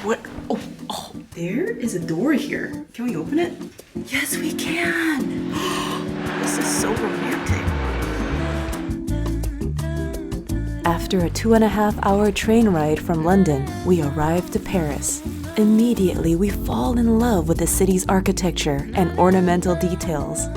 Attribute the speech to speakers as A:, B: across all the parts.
A: what? Oh, there is a door here. Can we open it? Yes, we can. This is so romantic.
B: After a 2.5-hour train ride from London, we arrive to Paris. Immediately, we fall in love with the city's architecture and ornamental details.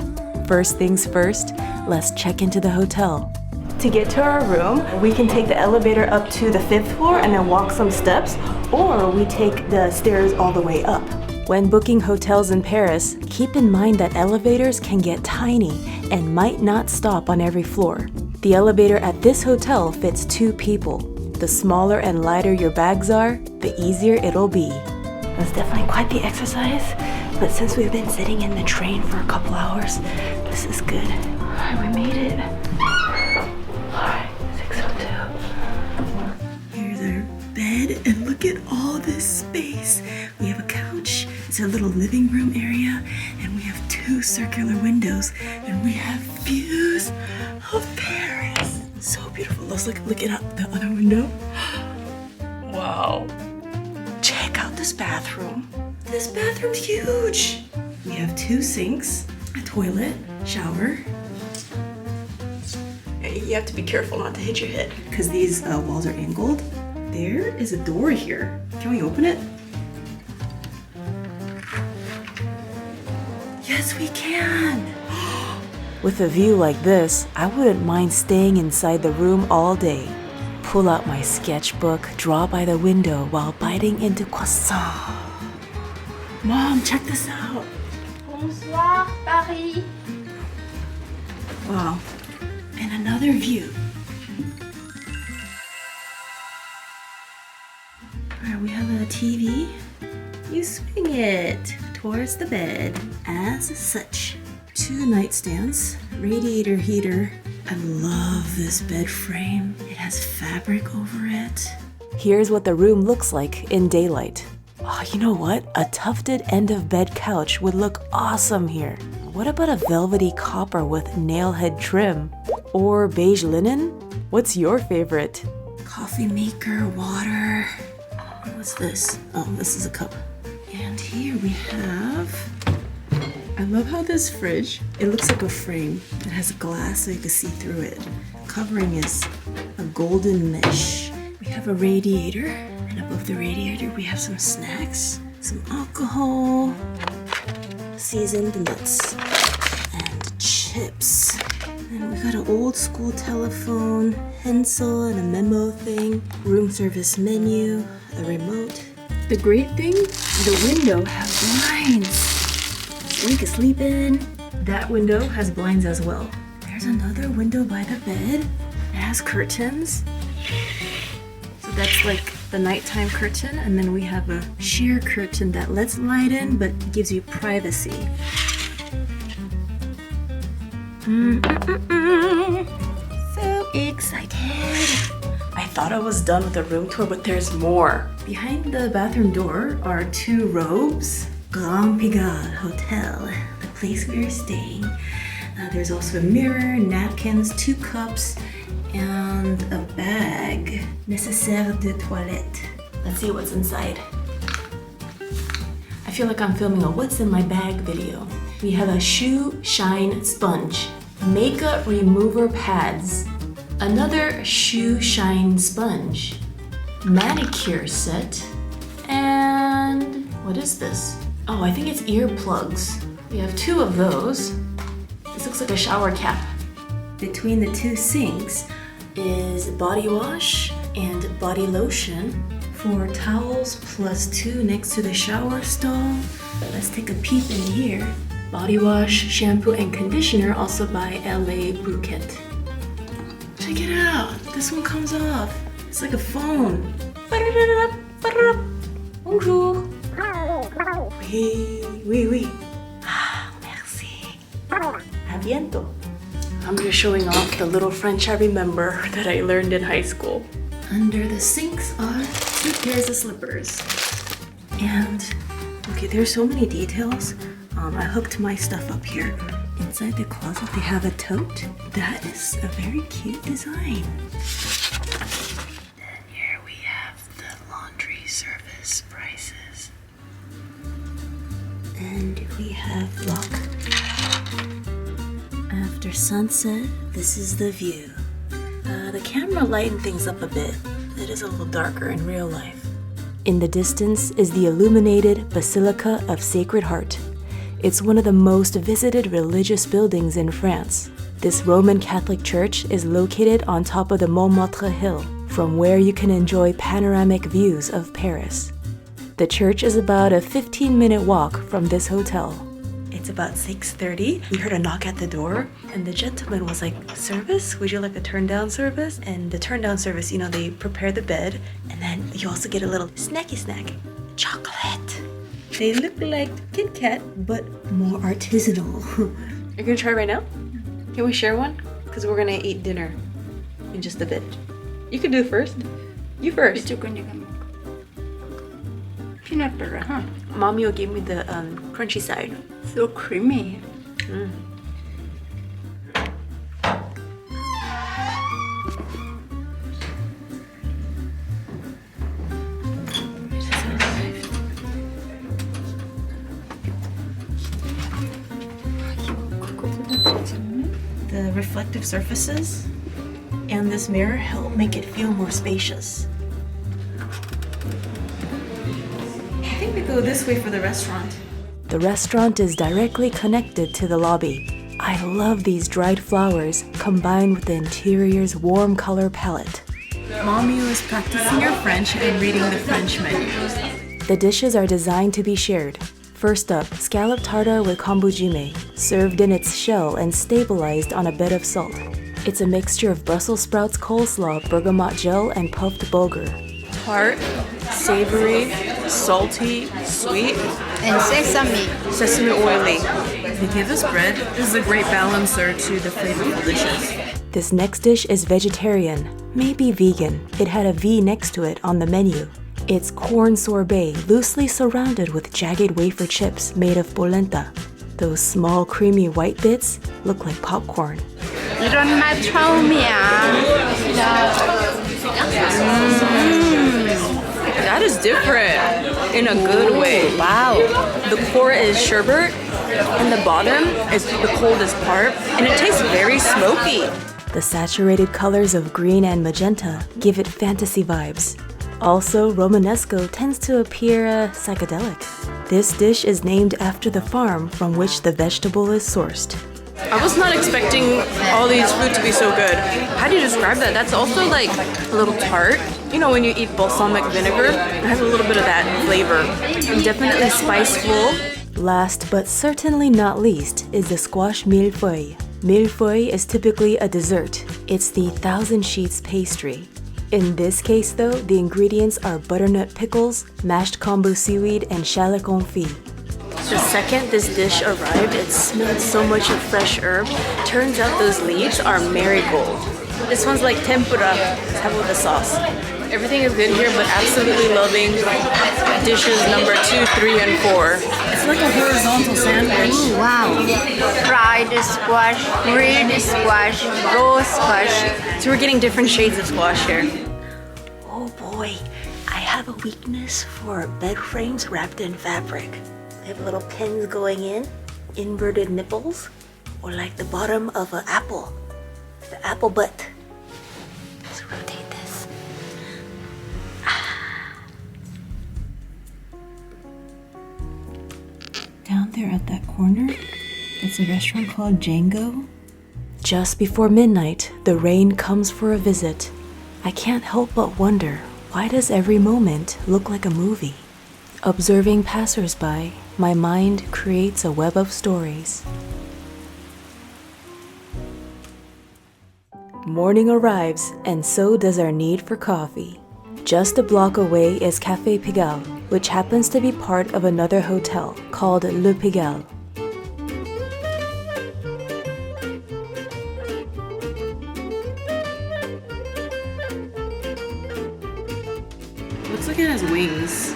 B: First things first, let's check into the hotel. To get to our room, we can take the elevator up to the 5th floor and then walk some steps, or we take the stairs all the way up. When booking hotels in Paris, keep in mind that elevators can get tiny and might not stop on every floor. The elevator at this hotel fits 2 people. The smaller and lighter your bags are, the easier it'll be. It was definitely quite the exercise, but since we've been sitting in the train for a couple hours, this is good. Alright, we made it. Alright, 602. Here's our bed, and look at all this space. We have a couch, it's a little living room area, and we have 2 circular windows, and we have views of Paris. So beautiful. Let's look at the other window. Wow. Check out this bathroom. This bathroom's huge. We have 2 sinks, a toilet, shower. You have to be careful not to hit your head because these walls are angled. There is a door here. Can we open it? Yes, we can. With a view like this, I wouldn't mind staying inside the room all day. Pull out my sketchbook, draw by the window while biting into croissant. Mom, check this out.
C: Bonsoir, Paris.
A: Wow. And another view. Alright, we have a TV. You swing it towards the bed as such. 2 nightstands, radiator heater. I love this bed frame. It has fabric over it. Here's what the room looks like in daylight. Oh, you know what? A tufted end of bed couch would look awesome here. What about a velvety copper with nail head trim? Or beige linen? What's your favorite? Coffee maker, water. What's this? Oh, this is a cup. And here we have... I love how this fridge, it looks like a frame. It has glass so you can see through it. Covering is a golden mesh. We have a radiator, and above the radiator we have some snacks, some alcohol, seasoned nuts, and chips. And we got an old school telephone, pencil, and a memo thing, room service menu, a remote. The great thing, the window has blinds. We can sleep in. That window has blinds as well. There's another window by the bed. It has curtains. So that's like the nighttime curtain, and then we have a sheer curtain that lets light in but gives you privacy. So excited. I thought I was done with the room tour, but there's more. Behind the bathroom door are 2 robes. Grand Pigalle Hotel, the place we are staying. There's also a mirror, napkins, 2 cups, and a bag. Nécessaire de toilette. Let's see what's inside. I feel like I'm filming a What's in My Bag video. We have a shoe shine sponge, makeup remover pads, another shoe shine sponge, manicure set, and what is this? Oh, I think it's earplugs. We have 2 of those. This looks like a shower cap. Between the 2 sinks is body wash and body lotion. 4 towels plus 2 next to the shower stall. Let's take a peep in here. Body wash, shampoo, and conditioner, also by LA Bouquet. Check it out. This one comes off. It's like a phone. Bonjour. Oui. Ah, merci. A bientôt. I'm just showing off the little French I remember that I learned in high school. Under the sinks are 2 pairs of slippers. And, okay, there's so many details. I hooked my stuff up here. Inside the closet, they have a tote. That is a very cute design. Then here we have the laundry service price. And we have luck. After sunset, this is the view. The camera lightened things up a bit. It is a little darker in real life.
B: In the distance is the illuminated Basilica of Sacred Heart. It's one of the most visited religious buildings in France. This Roman Catholic church is located on top of the Montmartre hill, from where you can enjoy panoramic views of Paris. The church is about a 15-minute walk from this hotel.
A: It's about 6:30. We heard a knock at the door, and the gentleman was like, "Service? Would you like a turn-down service?" And the turn-down service, you know, they prepare the bed, and then you also get a little snacky snack. Chocolate. They look like Kit Kat, but more artisanal. You're gonna try right now? Can we share one? Because we're gonna eat dinner in just a bit. You can do it first. You first.
C: Peanut butter, huh?
A: Mommy will give me the crunchy side.
C: So creamy.
A: The reflective surfaces and this mirror help make it feel more spacious. I think we go this way for the restaurant.
B: The restaurant is directly connected to the lobby. I love these dried flowers combined with the interior's warm color palette.
A: Mommy was practicing her French and reading the French menu.
B: The dishes are designed to be shared. First up, scallop tartare with Kombujime, served in its shell and stabilized on a bed of salt. It's a mixture of Brussels sprouts, coleslaw, bergamot gel, and puffed bulgur.
A: Tart, savory, salty, sweet,
C: And sesame.
A: sesame oily. They give us bread. This is a great balancer to the flavor of the dishes.
B: This next dish is vegetarian, maybe vegan. It had a V next to it on the menu. It's corn sorbet, loosely surrounded with jagged wafer chips made of polenta. Those small creamy white bits look like popcorn.
C: 이런 맛 처음이야.
A: That is different in a good way. Wow. The core is sherbet and the bottom is the coldest part, and it tastes very smoky.
B: The saturated colors of green and magenta give it fantasy vibes. Also, Romanesco tends to appear psychedelic. This dish is named after the farm from which the vegetable is sourced.
A: I was not expecting all these food to be so good. How do you describe that? That's also like a little tart. You know when you eat balsamic vinegar? It has a little bit of that flavor. And definitely spiceful.
B: Last but certainly not least is the squash Mille-Feuille. Mille-Feuille is typically a dessert. It's the thousand sheets pastry. In this case though, the ingredients are butternut pickles, mashed kombu seaweed, and shallot confit.
A: The second this dish arrived, it smelled so much of fresh herb. Turns out those leaves are marigold. This one's like tempura. Let's have with the sauce. Everything is good here, but absolutely loving dishes number 2, 3, and 4. It's like a horizontal sandwich.
C: Wow. Fried squash, grilled squash, raw squash.
A: So we're getting different shades of squash here.
D: Oh boy, I have a weakness for bed frames wrapped in fabric. They have little pins going in, inverted nipples, or like the bottom of an apple, the apple butt. Let's rotate this.
A: Down there at that corner, it's a restaurant called Django.
B: Just before midnight, the rain comes for a visit. I can't help but wonder, why does every moment look like a movie? Observing passersby, my mind creates a web of stories. Morning arrives, and so does our need for coffee. Just a block away is Café Pigalle, which happens to be part of another hotel called Le Pigalle.
A: Looks like it has wings.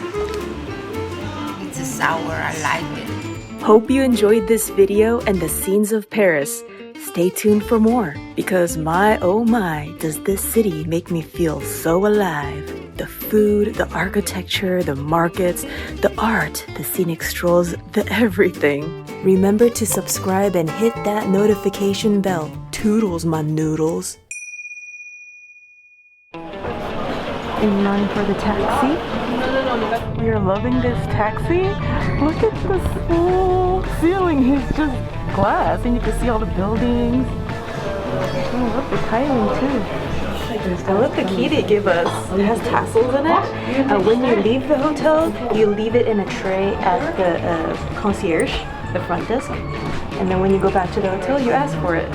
C: It's sour, I like it.
B: Hope you enjoyed this video and the scenes of Paris. Stay tuned for more, because my oh my, does this city make me feel so alive. The food, the architecture, the markets, the art, the scenic strolls, the everything. Remember to subscribe and hit that notification bell. Toodles, my noodles. In line for the taxi. We are loving this taxi. Look at this full ceiling. It's just glass and you can see all the buildings. Oh, look, the tiling too. I love the key they give us. It has tassels in it. When you leave the hotel, you leave it in a tray at the concierge, the front desk. And then when you go back to the hotel, you ask for it.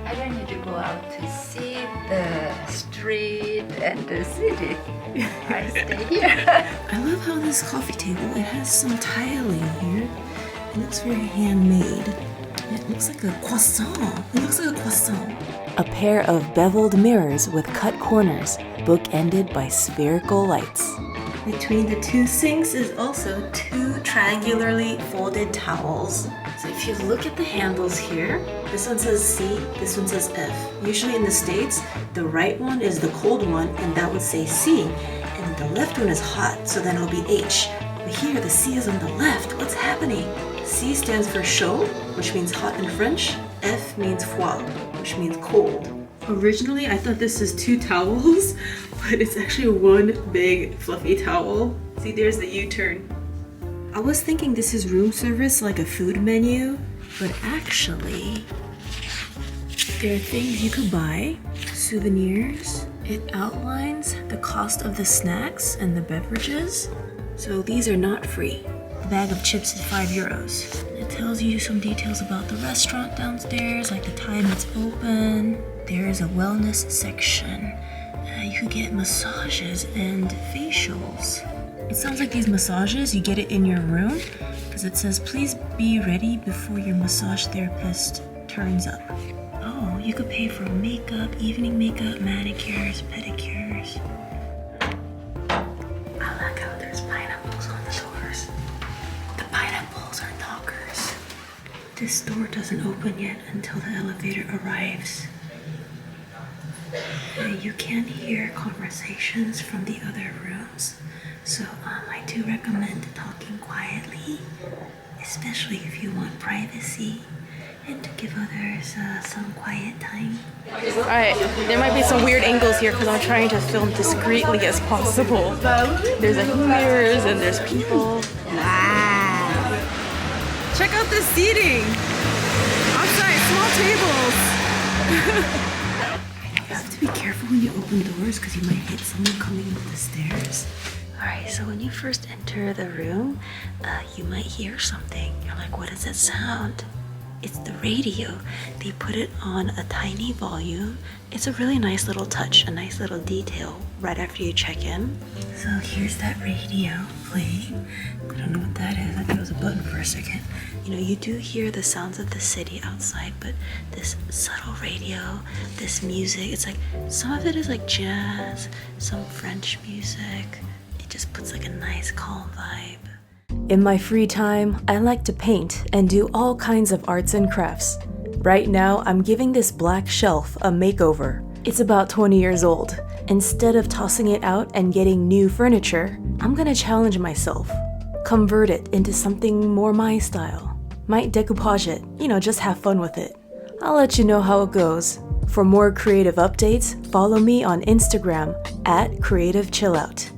C: I don't need to go out to see the street and the city. I stay here.
A: I love how this coffee table, it has some tiling here. It looks very handmade. It looks like a croissant. It looks like a croissant.
B: A pair of beveled mirrors with cut corners, bookended by spherical lights.
A: Between the two sinks is also two triangularly folded towels. So if you look at the handles here, this one says C, this one says F. Usually in the States, the right one is the cold one and that would say C, and the left one is hot, so then it'll be H. But here the C is on the left. What's happening? C stands for chaud, which means hot in French. F means froid, which means cold. Originally, I thought this is two towels, but it's actually one big fluffy towel. See, there's the U-turn. I was thinking this is room service, like a food menu, but actually, there are things you could buy, souvenirs. It outlines the cost of the snacks and the beverages. So these are not free. The bag of chips is €5. It tells you some details about the restaurant downstairs, like the time it's open. There is a wellness section. You could get massages and facials. It sounds like these massages, you get it in your room, because it says, please be ready before your massage therapist turns up. Oh, you could pay for makeup, evening makeup, manicures, pedicures. I like how there's pineapples on the doors. The pineapples are knockers. This door doesn't open yet until the elevator arrives. You can hear conversations from the other rooms, so I do recommend talking quietly, especially if you want privacy and to give others some quiet time.
B: Alright, there might be some weird angles here because I'm trying to film discreetly as possible. There's like mirrors and there's people. Wow! Check out the seating! Outside, small tables!
A: You have to be careful when you open doors because you might hit someone coming up the stairs.
D: Alright, so when you first enter the room, you might hear something. You're like, what does that sound? It's the radio. They put it on a tiny volume. It's a really nice little touch, a nice little detail right after you check in.
A: So here's that radio playing. I don't know what that is. I thought it was a button for a second.
D: You know, you do hear the sounds of the city outside, but this subtle radio, this music, it's like, some of it is like jazz, some French music. It just puts like a nice calm vibe.
B: In my free time, I like to paint and do all kinds of arts and crafts. Right now, I'm giving this black shelf a makeover. It's about 20 years old. Instead of tossing it out and getting new furniture, I'm gonna challenge myself. Convert it into something more my style. Might decoupage it, just have fun with it. I'll let you know how it goes. For more creative updates, follow me on Instagram @CreativeChillout.